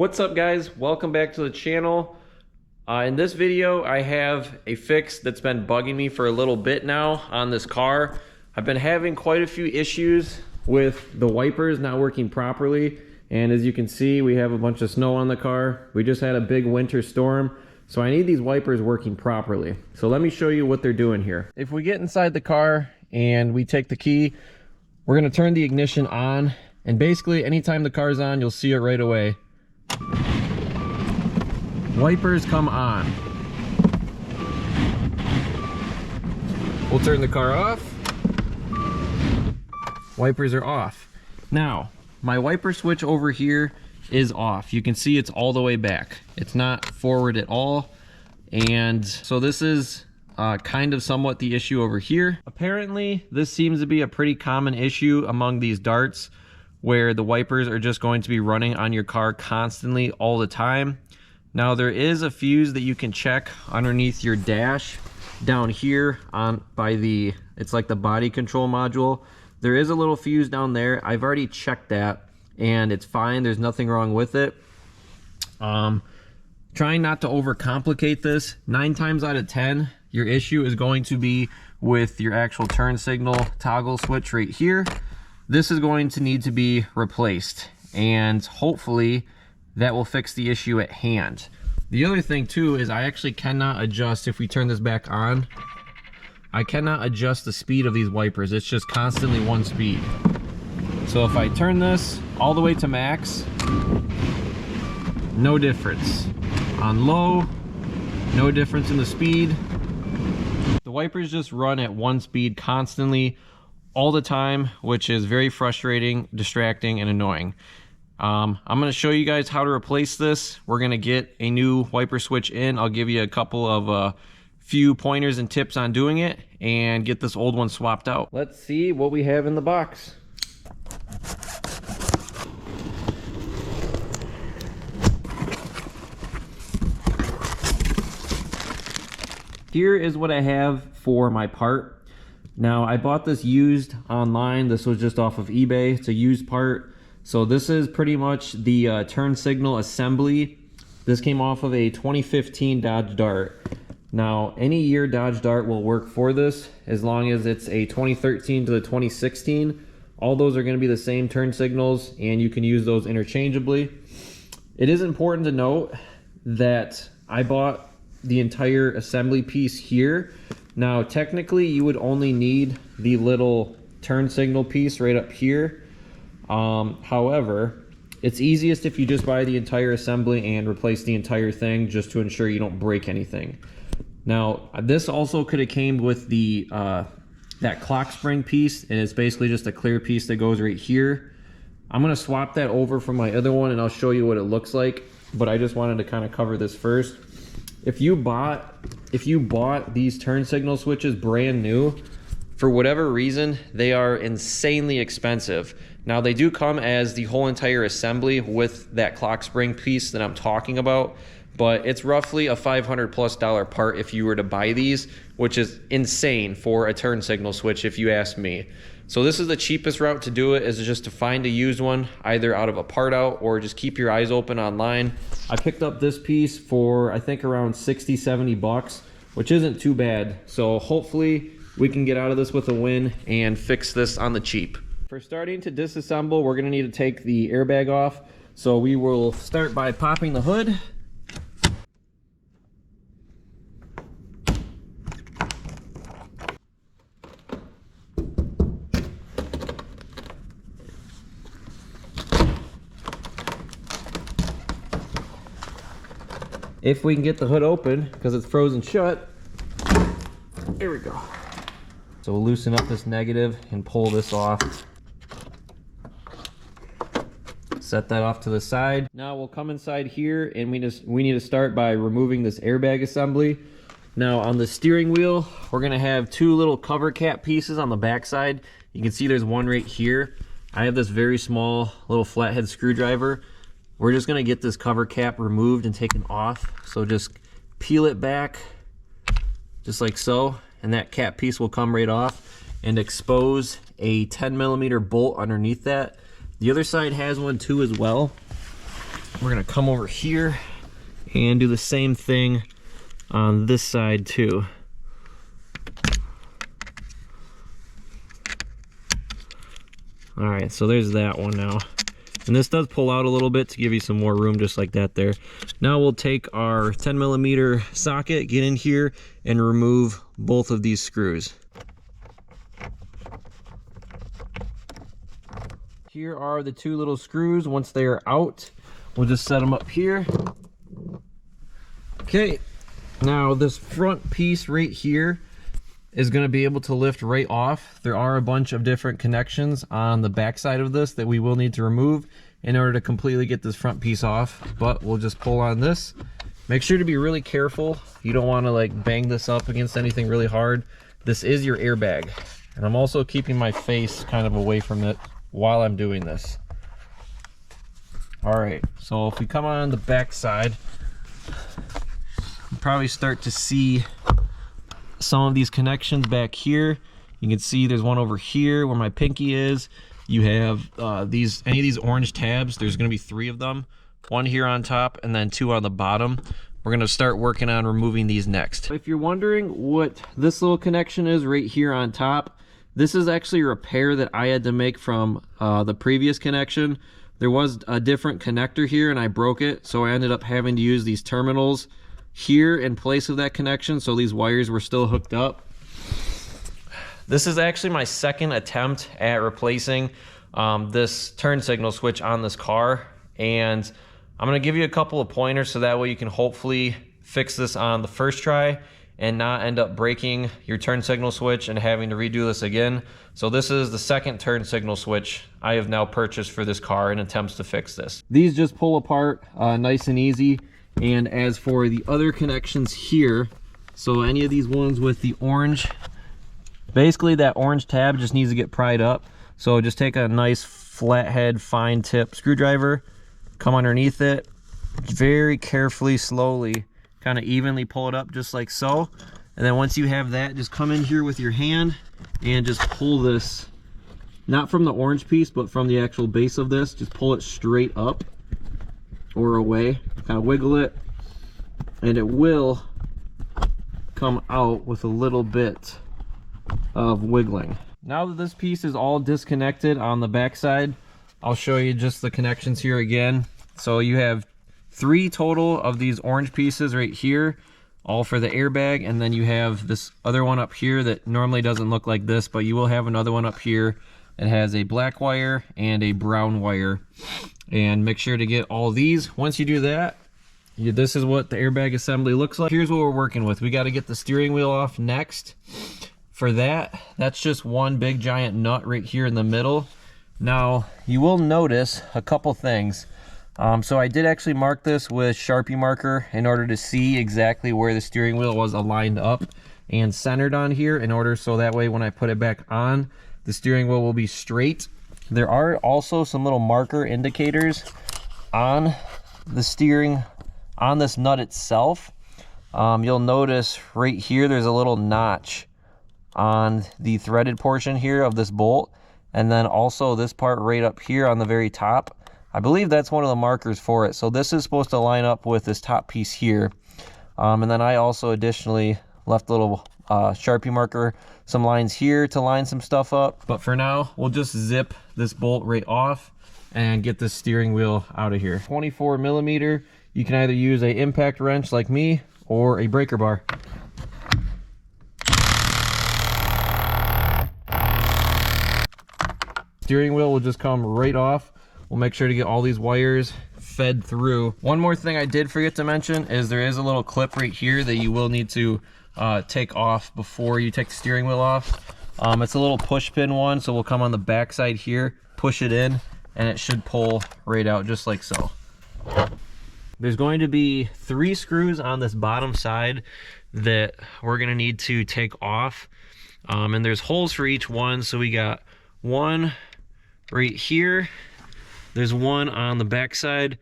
What's up, guys? Welcome back to the channel. In this video, I have a fix that's been bugging me for a little bit now on this car. I've been having quite a few issues with the wipers not working properly. And as you can see, we have a bunch of snow on the car. We just had a big winter storm. So I need these wipers working properly. So let me show you what they're doing here. If we get inside the car and we take the key, we're gonna turn the ignition on. And basically, anytime the car's on, you'll see it right away. Wipers come on. We'll turn the car off. Wipers are off. Now, my wiper switch over here is off. You can see it's all the way back. It's not forward at all. And so this is kind of somewhat the issue over here. Apparently, this seems to be a pretty common issue among these darts, where the wipers are just going to be running on your car constantly all the time. Now, there is a fuse that you can check underneath your dash down here on by the, it's like the body control module. There is a little fuse down there. I've already checked that and it's fine. There's nothing wrong with it. Trying not to overcomplicate this. 9 times out of 10, your issue is going to be with your actual turn signal toggle switch right here. This is going to need to be replaced, and hopefully that will fix the issue at hand. The other thing too is I actually cannot adjust, if we turn this back on, I cannot adjust the speed of these wipers. It's just constantly one speed. So if I turn this all the way to max, no difference. On low, no difference in the speed. The wipers just run at one speed constantly all the time, which is very frustrating, distracting, and annoying. I'm going to show you guys how to replace this. We're going to get a new wiper switch in. I'll give you a couple of few pointers and tips on doing it and get this old one swapped out. Let's see what we have in the box. Here is what I have for my part. Now, I bought this used online. This was just off of eBay. It's a used part. So this is pretty much the turn signal assembly. This came off of a 2015 Dodge Dart. Now, any year Dodge Dart will work for this, as long as it's a 2013 to the 2016. All those are going to be the same turn signals, and you can use those interchangeably. It is important to note that I bought the entire assembly piece here. Now, technically, you would only need the little turn signal piece right up here. However, it's easiest if you just buy the entire assembly and replace the entire thing, just to ensure you don't break anything. Now, this also could have came with the that clock spring piece, and it's basically just a clear piece that goes right here. I'm gonna swap that over from my other one, and I'll show you what it looks like. But I just wanted to kind of cover this first. If you bought these turn signal switches brand new, for whatever reason, they are insanely expensive. Now, they do come as the whole entire assembly with that clock spring piece that I'm talking about, but it's roughly a $500+ part if you were to buy these, which is insane for a turn signal switch if you ask me. So this is the cheapest route to do it, is just to find a used one, either out of a part out or just keep your eyes open online. I picked up this piece for, I think, around 60, 70 bucks, which isn't too bad. So hopefully we can get out of this with a win and fix this on the cheap. For starting to disassemble, we're gonna need to take the airbag off. So we will start by popping the hood. If we can get the hood open, because it's frozen shut. There we go. So we'll loosen up this negative and pull this off. Set that off to the side. Now we'll come inside here, and we need to start by removing this airbag assembly. Now, on the steering wheel, we're gonna have 2 little cover cap pieces on the back side. You can see there's one right here. I have this very small little flathead screwdriver. We're just gonna get this cover cap removed and taken off. So just peel it back, just like so, and that cap piece will come right off and expose a 10mm bolt underneath that. The other side has one too as well. We're gonna come over here and do the same thing on this side too. All right, so there's that one now. And this does pull out a little bit to give you some more room, just like that there. Now we'll take our 10mm socket, get in here, and remove both of these screws. Here are the two little screws. Once they are out, we'll just set them up here. Okay, now this front piece right here is going to be able to lift right off. There are a bunch of different connections on the back side of this that we will need to remove in order to completely get this front piece off, but we'll just pull on this. Make sure to be really careful. You don't want to like bang this up against anything really hard. This is your airbag, and I'm also keeping my face kind of away from it while I'm doing this. All right, so if we come on the back side, you probably start to see some of these connections back here. You can see there's one over here where my pinky is. You have any of these orange tabs. There's going to be 3 of them, one here on top and then 2 on the bottom. We're going to start working on removing these next. If you're wondering what this little connection is right here on top, this is actually a repair that I had to make from the previous connection. There was a different connector here and I broke it, so I ended up having to use these terminals here in place of that connection, so these wires were still hooked up. This is actually my second attempt at replacing this turn signal switch on this car, and I'm going to give you a couple of pointers so that way you can hopefully fix this on the first try and not end up breaking your turn signal switch and having to redo this again. So this is the second turn signal switch I have now purchased for this car in attempts to fix this. These just pull apart nice and easy. And as for the other connections here, so any of these ones with the orange, basically that orange tab just needs to get pried up. So just take a nice flathead fine tip screwdriver, come underneath it, very carefully, slowly, kind of evenly pull it up just like so. And then once you have that, just come in here with your hand and just pull this, not from the orange piece, but from the actual base of this, just pull it straight up or away, kind of wiggle it, and it will come out with a little bit of wiggling. Now that this piece is all disconnected on the back side, I'll show you just the connections here again. So you have 3 total of these orange pieces right here, all for the airbag, and then you have this other one up here that normally doesn't look like this, but you will have another one up here that has a black wire and a brown wire. And make sure to get all these. Once you do that, this is what the airbag assembly looks like. Here's what we're working with. We got to get the steering wheel off next. For that, that's just one big giant nut right here in the middle. Now, you will notice a couple things. So I did actually mark this with Sharpie marker in order to see exactly where the steering wheel was aligned up and centered on here, in order so that way when I put it back on, the steering wheel will be straight. There are also some little marker indicators on the steering, on this nut itself. You'll notice right here there's a little notch on the threaded portion here of this bolt, and then also this part right up here on the very top. I believe that's one of the markers for it. So this is supposed to line up with this top piece here. And then I also additionally left a little Sharpie marker, some lines here to line some stuff up. But for now, we'll just zip this bolt right off and get this steering wheel out of here. 24mm, you can either use a impact wrench like me or a breaker bar. Steering wheel will just come right off. We'll make sure to get all these wires fed through. One more thing I did forget to mention is there is a little clip right here that you will need to take off before you take the steering wheel off. It's a little push pin one, so we'll come on the back side here, push it in, and it should pull right out just like so. There's going to be 3 screws on this bottom side that we're going to need to take off, and there's holes for each one. So we got one right here, there's one on the back side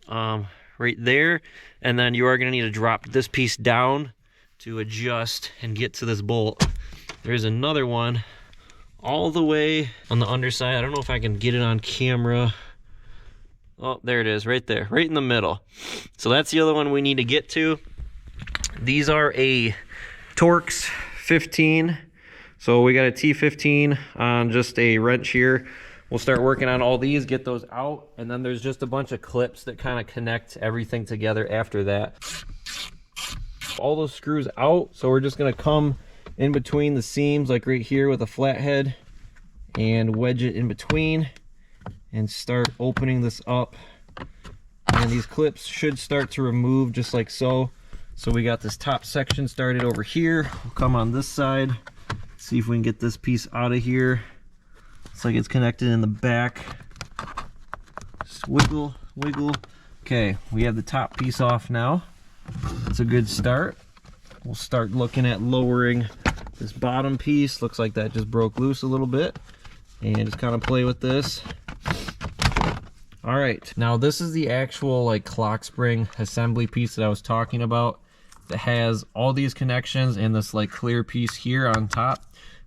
right there, and then you are going to need to drop this piece down to adjust and get to this bolt. There's another one all the way on the underside. I don't know if I can get it on camera. Oh, there it is, right there, right in the middle. So that's the other one we need to get to. These are a Torx 15. So we got a T15 on just a wrench here. We'll start working on all these, get those out, and then there's just a bunch of clips that kind of connect everything together after that. All those screws out, so we're just gonna come in between the seams, like right here with a flathead, and wedge it in between and start opening this up. And these clips should start to remove just like so. So we got this top section started over here. We'll come on this side, see if we can get this piece out of here. Looks like it's connected in the back. Just wiggle, wiggle. Okay, we have the top piece off now. That's a good start. We'll start looking at lowering this bottom piece. Looks like that just broke loose a little bit. And just kind of play with this. All right, now this is the actual like clock spring assembly piece that I was talking about. That has all these connections and this like clear piece here on top.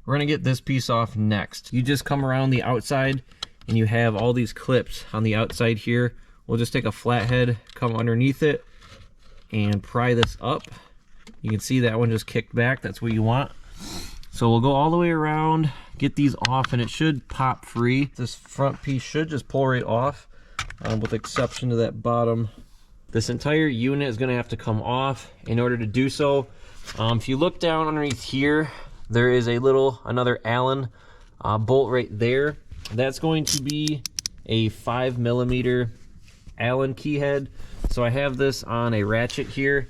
We're gonna get this piece off next. You just come around the outside and you have all these clips on the outside here. We'll just take a flathead, come underneath it, and pry this up. You can see that one just kicked back. That's what you want. So we'll go all the way around, get these off, and it should pop free. This front piece should just pull right off, with the exception to that bottom. This entire unit is going to have to come off in order to do so. If you look down underneath here, there is another Allen bolt right there. That's going to be a 5mm Allen key head. So I have this on a ratchet here,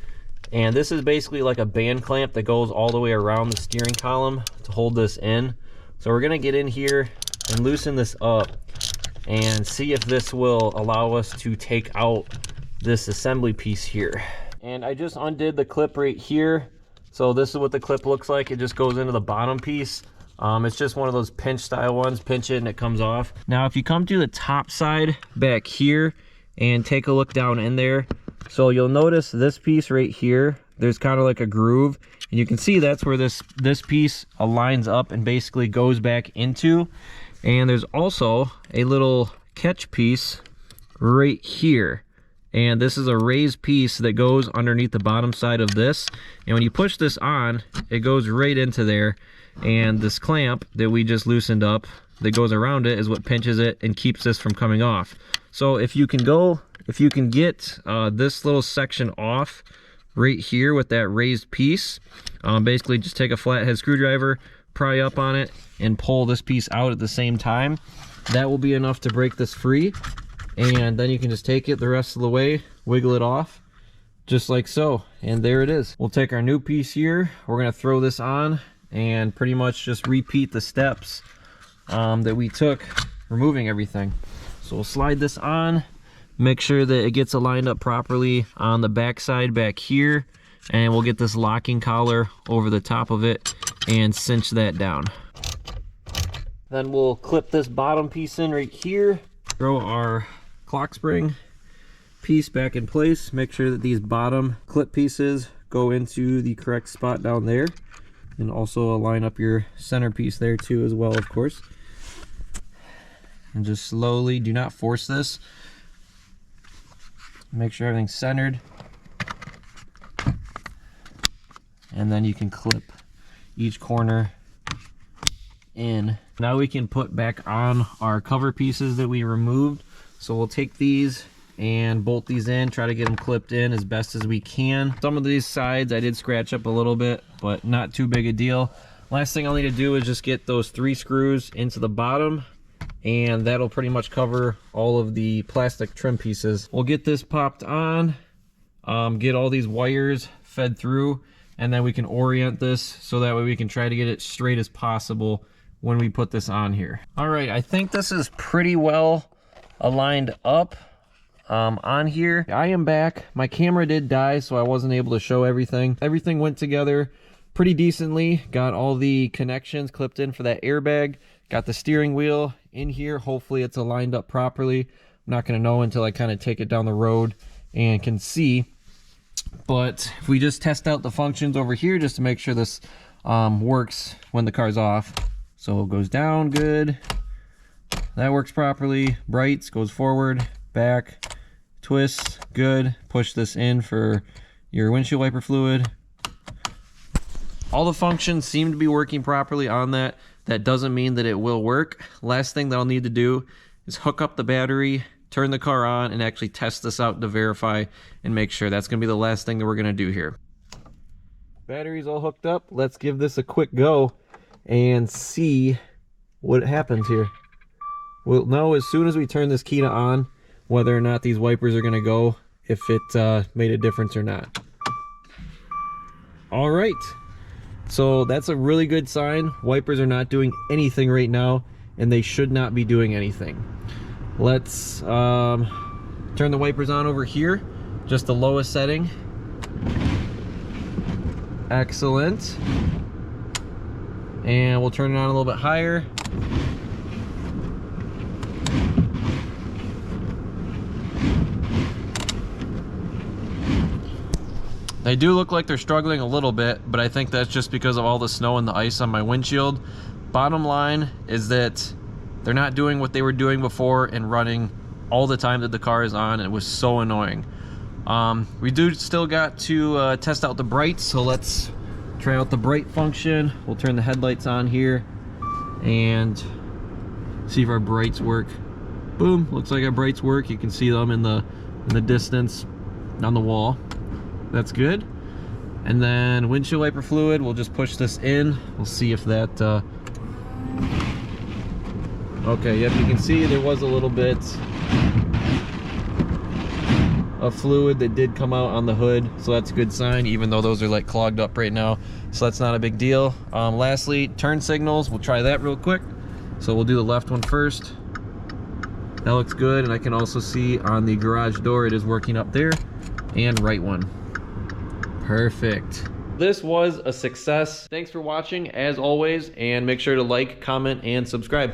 and this is basically like a band clamp that goes all the way around the steering column to hold this in. So we're going to get in here and loosen this up and see if this will allow us to take out this assembly piece here. And I just undid the clip right here. So this is what the clip looks like. It just goes into the bottom piece. It's just one of those pinch style ones. Pinch it and it comes off. Now if you come to the top side back here and take a look down in there, so you'll notice this piece right here, there's kind of like a groove, and you can see that's where this piece aligns up and basically goes back into. And there's also a little catch piece right here. And this is a raised piece that goes underneath the bottom side of this. And when you push this on, it goes right into there. And this clamp that we just loosened up that goes around it is what pinches it and keeps this from coming off. So if you can get this little section off right here with that raised piece, basically just take a flathead screwdriver, pry up on it, and pull this piece out at the same time. That will be enough to break this free. And then you can just take it the rest of the way, wiggle it off, just like so. And there it is. We'll take our new piece here. We're gonna throw this on and pretty much just repeat the steps that we took removing everything. So we'll slide this on, make sure that it gets aligned up properly on the back side back here, and we'll get this locking collar over the top of it and cinch that down. Then we'll clip this bottom piece in right here, throw our clock spring piece back in place, make sure that these bottom clip pieces go into the correct spot down there, and also align up your center piece there too as well, of course. And just slowly, do not force this, make sure everything's centered, and then you can clip each corner in. Now we can put back on our cover pieces that we removed. So we'll take these and bolt these in, try to get them clipped in as best as we can. Some of these sides I did scratch up a little bit, but not too big a deal. Last thing I'll need to do is just get those 3 screws into the bottom, and that'll pretty much cover all of the plastic trim pieces. We'll get this popped on, get all these wires fed through, and then we can orient this so that way we can try to get it straight as possible when we put this on here. All right, I think this is pretty well aligned up on here. I am back. My camera did die, so I wasn't able to show everything. Everything went together pretty decently. Got all the connections clipped in for that airbag. Got the steering wheel in here. Hopefully it's aligned up properly. I'm not gonna know until I kind of take it down the road and can see. But if we just test out the functions over here just to make sure this works when the car's off. So it goes down good. That works properly. Brights goes forward. back, twist, good. Push this in for your windshield wiper fluid. All the functions seem to be working properly on that. That doesn't mean that it will work. Last thing that I'll need to do is hook up the battery, turn the car on, and actually test this out to verify and make sure. That's gonna be the last thing that we're gonna do here. Battery's all hooked up. Let's give this a quick go and see what happens here. We'll know as soon as we turn this key on whether or not these wipers are gonna go, if it made a difference or not. All right, so that's a really good sign. Wipers are not doing anything right now, and they should not be doing anything. Let's turn the wipers on over here, just the lowest setting. Excellent. And we'll turn it on a little bit higher. They do look like they're struggling a little bit, but I think that's just because of all the snow and the ice on my windshield. Bottom line is that they're not doing what they were doing before and running all the time that the car is on. It was so annoying. We do still got to test out the brights, so let's try out the bright function. We'll turn the headlights on here and see if our brights work. Boom, looks like our brights work. You can see them in the distance on the wall. That's good. And then windshield wiper fluid, we'll just push this in. We'll see if that okay, yep, you can see there was a little bit of fluid that did come out on the hood, so that's a good sign, even though those are like clogged up right now, so that's not a big deal. Lastly, turn signals, we'll try that real quick. So we'll do the left one first. That looks good, and I can also see on the garage door it is working up there. And right one. Perfect. This was a success. Thanks for watching as always, and make sure to like, comment, and subscribe.